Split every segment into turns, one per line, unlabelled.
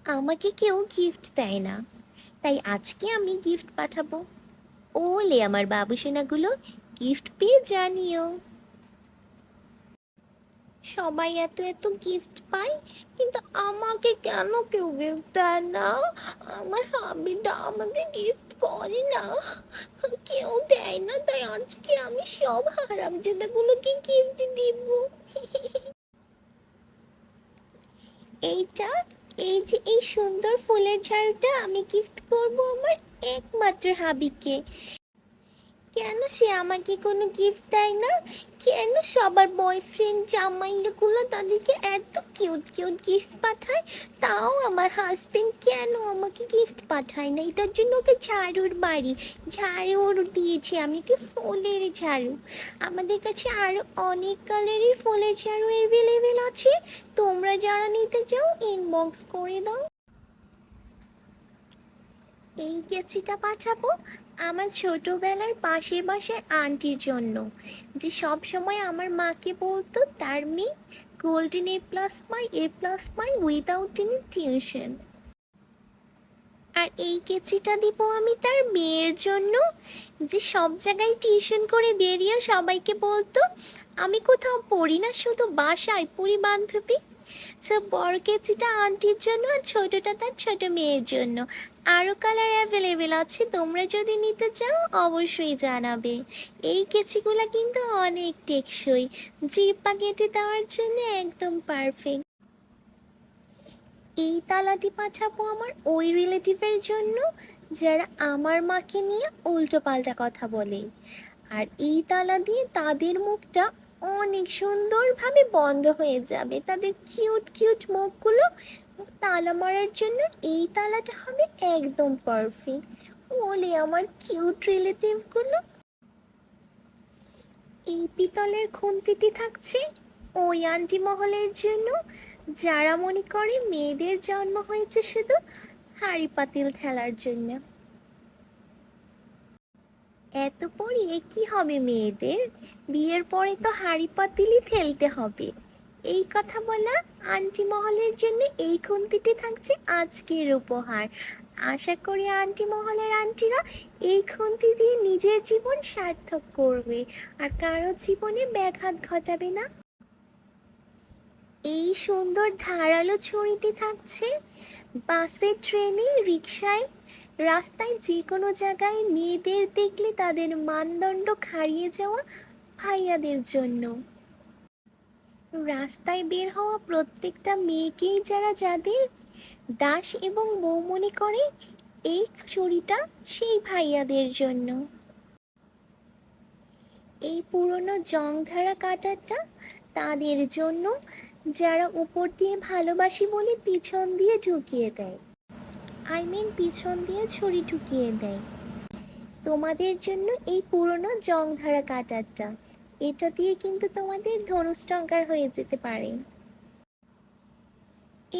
আমাকে কেউ গিফট দেয় না, তাই আজকে আমি গিফট পাঠাবো। ওলে আমার বাবুসোনাগুলো, গিফট পেয়ে জানিও। সবাই এত এত গিফট পায়, কিন্তু আমাকে কেন কেউ গিফট দেয় না? আমার হাবিটা আমাকে গিফট করে না, কেউ দেয় না, তাই আজকে আমি সব হারামজাদাগুলোকে গিফট দিব। এইটা, এই যে এই সুন্দর ফুলের ঝাড়ুটা আমি গিফট করব আমার একমাত্র হাবিকে। কেন সে আমাকে কোনো গিফট দেয় না? কেন সবার বয়ফ্রেন্ড জামাইগুলো তাদেরকে এত কিউট কিউট গিফট পাঠায়, তাও আমার হাজবেন্ড কেন আমাকে গিফট পাঠায় না? এটার জন্য ওকে ঝাড়ুর বাড়ি, ঝাড়ুর দিয়েছি আমি, কি ফুলের ঝাড়ু। আমাদের কাছে আরও অনেক কালারের ফুলের ঝাড়ু অ্যাভেলেবেল আছে, তোমরা যারা নিতে চাও ইনবক্স করে দাও। এই কেচিটা পাঠাবো আমার ছোটবেলার পাশের বাসার আন্টির জন্য, যে সব সময় আমার মাকে বলতো তার মেয়ে গোল্ডেন এ প্লাস পাই উইদাউট এনি টিউশন। আর এই কেচিটা দিব আমি তার মেয়ের জন্য, যে সব জায়গায় টিউশন করে বেরিয়ে সবাইকে বলতো আমি কোথাও পড়ি না, শুধু বাসায় পড়ি বান্ধবী। তো বড় কেচিটা আন্টির জন্য, আর ছোটটা তার ছোট মেয়ের জন্য। আরও কালার অ্যাভেলেবেল আছে, তোমরা যদি নিতে চাও অবশ্যই জানাবে। এই কেচিগুলো কিন্তু অনেক টেকসই, জিপা কেটে দেওয়ার জন্য একদম পারফেক্ট। এই তালাটি পাঠাবো আমার ওই রিলেটিভের জন্য যারা আমার মাকে নিয়ে উল্টো পাল্টা কথা বলে, আর এই তালা দিয়ে তাদের মুখটা অনেক সুন্দরভাবে বন্ধ হয়ে যাবে। তাদের কিউট কিউট মুখগুলো তালা মারার জন্য এই তালাটা হবে একদম পারফেক্ট। বলে আমার কিউট রিলেটিভগুলো। এই পিতলের খুন্তিটি থাকছে ওই আন্টি মহলের জন্য যারা মনে করে মেয়েদের জন্ম হয়েছে শুধু হাঁড়ি পাতিল খেলার জন্য। এত পড়িয়ে কি হবে মেয়েদের, বিয়ের পরে তো হাঁড়ি পাতিলই খেলতে হবে। এই কথা বলা আন্টি মহলের জন্য এই খুন্তিটি থাকছে আজকের উপহার। আশা করি আন্টি মহলের আন্টিরা এই খুন্তি দিয়ে নিজের জীবন সার্থক করবে আর কারো জীবনে ব্যাঘাত ঘটাবে না। এই সুন্দর ধারালো ছুরিটি থাকছে বাসে, ট্রেনে, রিকশায়, রাস্তায় যে কোনো জায়গায় মেয়েদের দেখলে তাদের মানদণ্ড হারিয়ে যাওয়া ভাইয়াদের জন্য। রাস্তায় বের হওয়া প্রত্যেকটা মেয়েকেই যাদের দাস এবং বউ মনে করে, এই ছুরিটা সেই ভাইয়াদের জন্য। এই পুরনো জংধারা কাঁটাটা তাদের জন্য যারা উপর দিয়ে ভালোবাসি বলে পিছন দিয়ে ঢুকিয়ে দেয়, পিছন দিয়ে ছুরি ঢুকিয়ে দেয়। তোমাদের জন্য এই পুরনো জংধারা কাঁটারটা, এটা দিয়ে কিন্তু তোমাদের ধনুষ্টঙ্কার হয়ে যেতে পারে।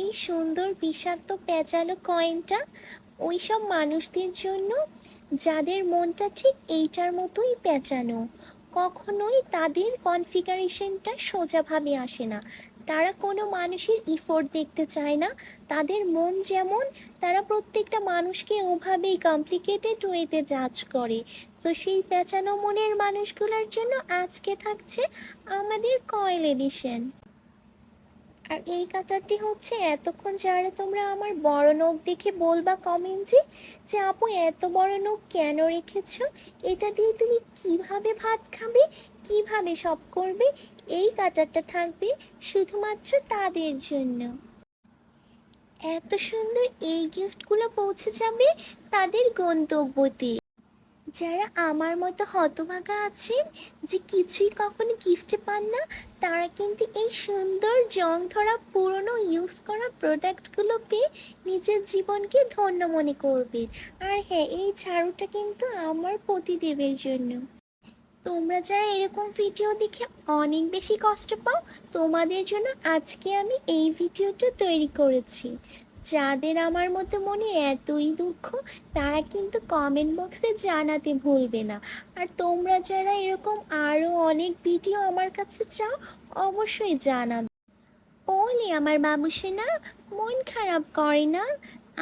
এই সুন্দর বিষাক্ত পেঁচালো কয়েনটা ওই সব মানুষদের জন্য যাদের মনটা ঠিক এইটার মতোই পেঁচানো, কখনোই তাদের কনফিগারেশনটা সোজাভাবে আসে না। তারা কোনো মানুষের ইফোর্ট দেখতে চায় না, তাদের মন যেমন তারা প্রত্যেকটা মানুষকে ওভাবেই কমপ্লিকেটেড ওয়েতে জাজ করে। তো সেই পেঁচানো মনের মানুষগুলোর জন্য আজকে থাকছে আমাদের কয়েল এডিশন। আর এই কাটারটি হচ্ছে এতক্ষণ যারা তোমরা আমার বড় নখ দেখে বলবা কমেন্টে যে আপু এত বড় নখ কেন রেখেছো, এটা দিয়ে তুমি কিভাবে ভাত খাবে, কিভাবে সব করবে, এই কাটারটা থাকবে শুধুমাত্র তাদের জন্য। এত সুন্দর এই গিফটগুলো পৌঁছে যাবে তাদের গন্তব্যতে। যারা আমার মতো হতভাগা আছেন যে কিছুই কখনো গিফটে পান না, তারা কিন্তু এই সুন্দর জং ধরা পুরনো ইউজ করা প্রোডাক্টগুলো পেয়ে নিজের জীবনকে ধন্য মনে করবে। আর হ্যাঁ, এই ঝাড়ুটা কিন্তু আমার পতিদেবের জন্য। তোমরা যারা এরকম ভিডিও দেখে অনেক বেশি কষ্ট পাও, তোমাদের জন্য আজকে আমি এই ভিডিওটা তৈরি করেছি। যাদের আমার মতো মনে এতই দুঃখ, তারা কিন্তু কমেন্ট বক্সে জানাতে ভুলবে না। আর তোমরা যারা এরকম আরও অনেক ভিডিও আমার কাছে চাও, অবশ্যই জানাবে। ওলে আমার বাবুসোনা, মন খারাপ করে না,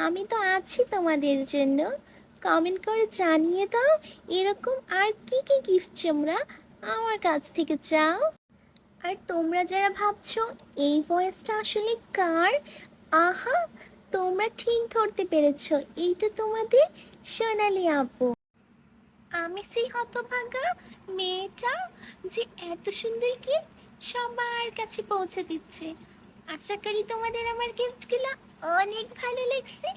আমি তো আছি তোমাদের জন্য। কমেন্ট করে জানিয়ে দাও এরকম আর কি কি গিফট তোমরা আমার কাছ থেকে চাও। আর তোমরা যারা ভাবছো এই ভয়েসটা আসলে কার, আহা, তোমরা ঠিক ধরতে পেরেছো, এইটা তোমাদের সোনালি আপু। আমি সেই হতভাগা মেয়েটা যে এত সুন্দর গিফট সবার কাছে পৌঁছে দিচ্ছে। আশা করি তোমাদের আমার গিফটগুলো অনেক ভালো লাগছে।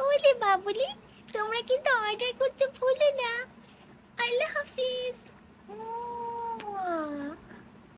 ওলে বাবুলি, তোমরা কিন্তু অর্ডার করতে ভুলো না। আল্লাহ হাফিজ।